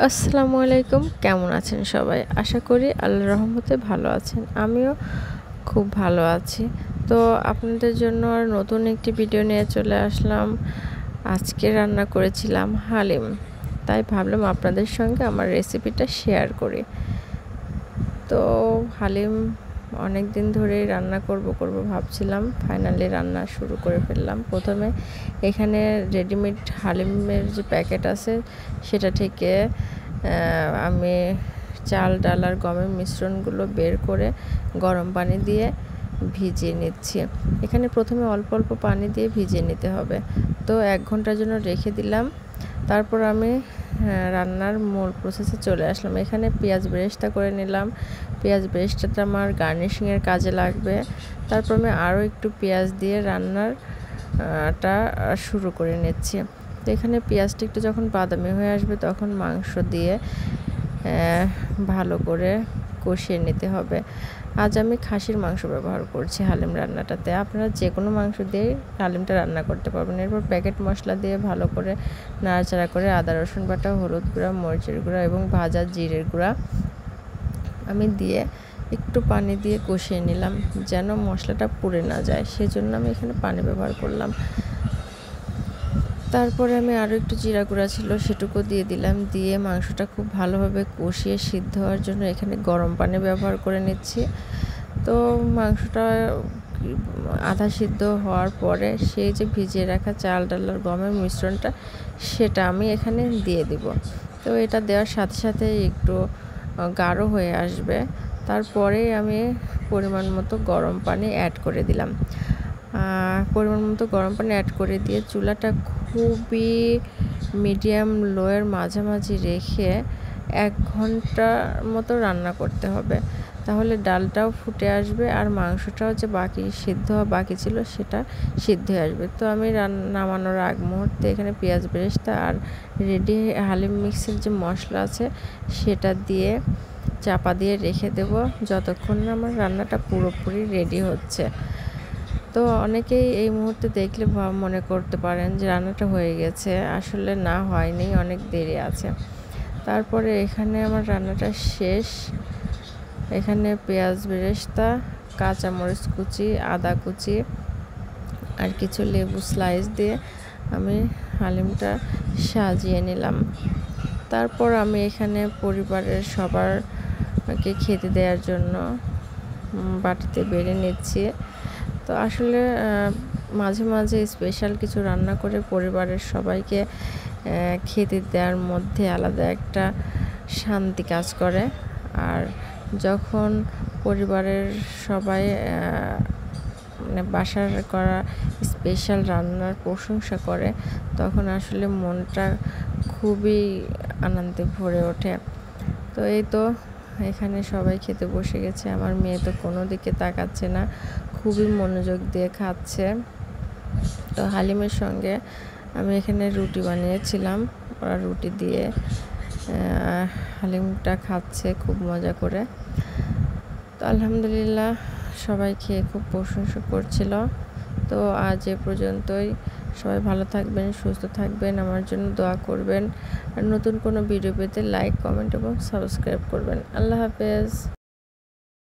আসসালামু আলাইকুম। কেমন আছেন সবাই? আশা করি আল্লাহর রহমতে ভালো আছেন। আমিও খুব ভালো আছি। তো আপনাদের জন্য আর নতুন একটি ভিডিও নিয়ে চলে আসলাম। আজকে রান্না করেছিলাম হালিম। তাই ভাবলাম আপনাদের সঙ্গে আমার রেসিপিটা শেয়ার করি। তো হালিম অনেক দিন ধরেই রান্না করব ভাবছিলাম। ফাইনালি রান্না শুরু করে ফেললাম। প্রথমে এখানে রেডিমেড হালিমের যে প্যাকেট আছে সেটা থেকে আমি চাল ডাল আর গমের মিশ্রণগুলো বের করে গরম পানি দিয়ে ভিজিয়ে নিচ্ছি। এখানে প্রথমে অল্প অল্প পানি দিয়ে ভিজিয়ে নিতে হবে। তো 1 ঘন্টার জন্য রেখে দিলাম। তারপর আমি রান্নার মূল প্রসেসে চলে আসলাম। এখানে পেঁয়াজ বেরেস্তা করে নিলাম। পেঁয়াজ বেরেস্তাটা আমার গার্নিশিংয়ের কাজে লাগবে। তারপর আমি আরও একটু পেঁয়াজ দিয়ে রান্নাটা শুরু করে নিচ্ছি। তো এখানে পেঁয়াজটা একটু যখন বাদামি হয়ে আসবে তখন মাংস দিয়ে ভালো করে কষিয়ে নিতে হবে। আজ আমি খাসির মাংস ব্যবহার করছি হালিম রান্নাটাতে। আপনারা যে কোনো মাংস দিয়ে হালিমটা রান্না করতে পারবেন। এরপর প্যাকেট মশলা দিয়ে ভালো করে নাড়াচাড়া করে আদা রসুন বাটা, হলুদ গুঁড়া, মরিচের গুঁড়া এবং ভাজা জিরের গুঁড়া আমি দিয়ে একটু পানি দিয়ে কষিয়ে নিলাম যেন মশলাটা পুড়ে না যায়। সেজন্য আমি এখানে পানি ব্যবহার করলাম। তারপরে আমি আরও একটু জিরা গুঁড়া ছিল সেটুকু দিয়ে দিলাম। দিয়ে মাংসটা খুব ভালোভাবে কষিয়ে সিদ্ধ হওয়ার জন্য এখানে গরম পানি ব্যবহার করে নিচ্ছি। তো মাংসটা আধা সিদ্ধ হওয়ার পরে সেই যে ভিজিয়ে রাখা চাল ডাল আর গমের মিশ্রণটা সেটা আমি এখানে দিয়ে দিব। তো এটা দেওয়ার সাথে সাথে একটু গাঢ় হয়ে আসবে। তারপরেই আমি পরিমাণ মতো গরম পানি অ্যাড করে দিলাম। পরিমাণ মতো গরম পানি অ্যাড করে দিয়ে চুলাটা খুবই মিডিয়াম লোয়ের মাঝামাঝি রেখে 1 ঘন্টার মতো রান্না করতে হবে। তাহলে ডালটাও ফুটে আসবে আর মাংসটাও যে সিদ্ধ হওয়া বাকি ছিল সেটা সিদ্ধ হয়ে আসবে। তো আমি নামানোর আগ মুহূর্তে এখানে পেঁয়াজ বেরেস্তা আর রেডি হালিম মিক্সের যে মশলা আছে সেটা দিয়ে চাপা দিয়ে রেখে দেব যতক্ষণ না আমার রান্নাটা পুরোপুরি রেডি হচ্ছে। তো অনেকেই এই মুহূর্তে দেখলে মনে করতে পারেন যে রান্নাটা হয়ে গেছে। আসলে না, হয়নি, অনেক দেরি আছে। তারপরে এখানে আমার রান্নাটা শেষ। এখানে পেঁয়াজ বেরেস্তা, কাঁচামরিচ কুচি, আদা কুচি আর কিছু লেবু স্লাইস দিয়ে আমি হালিমটা সাজিয়ে নিলাম। তারপর আমি এখানে পরিবারের সবারকে খেতে দেওয়ার জন্য বাটিতে বেড়ে নিচ্ছি। তো আসলে মাঝে মাঝে স্পেশাল কিছু রান্না করে পরিবারের সবাইকে খেতে দেওয়ার মধ্যে আলাদা একটা শান্তি কাজ করে। আর যখন পরিবারের সবাই মানে বাসার করা স্পেশাল রান্নার প্রশংসা করে তখন আসলে মনটা খুবই আনন্দে ভরে ওঠে। তো এই তো এখানে সবাই খেতে বসে গেছে। আমার মেয়ে তো কোনো দিকে তাকাচ্ছে না, খুবই মনোযোগ দিয়ে খাচ্ছে। তো হালিমের সঙ্গে আমি এখানে রুটি বানিয়েছিলাম। ওরা রুটি দিয়ে হালিমটা খাচ্ছে খুব মজা করে। তো আলহামদুলিল্লাহ সবাই খেয়ে খুব প্রশংসা করছিল। তো আজ এ পর্যন্তই। সবাই ভালো থাকবেন, সুস্থ থাকবেন, আমার জন্য দোয়া করবেন। আর নতুন কোনো ভিডিও পেতে লাইক, কমেন্ট এবং সাবস্ক্রাইব করবেন। আল্লাহ হাফেজ।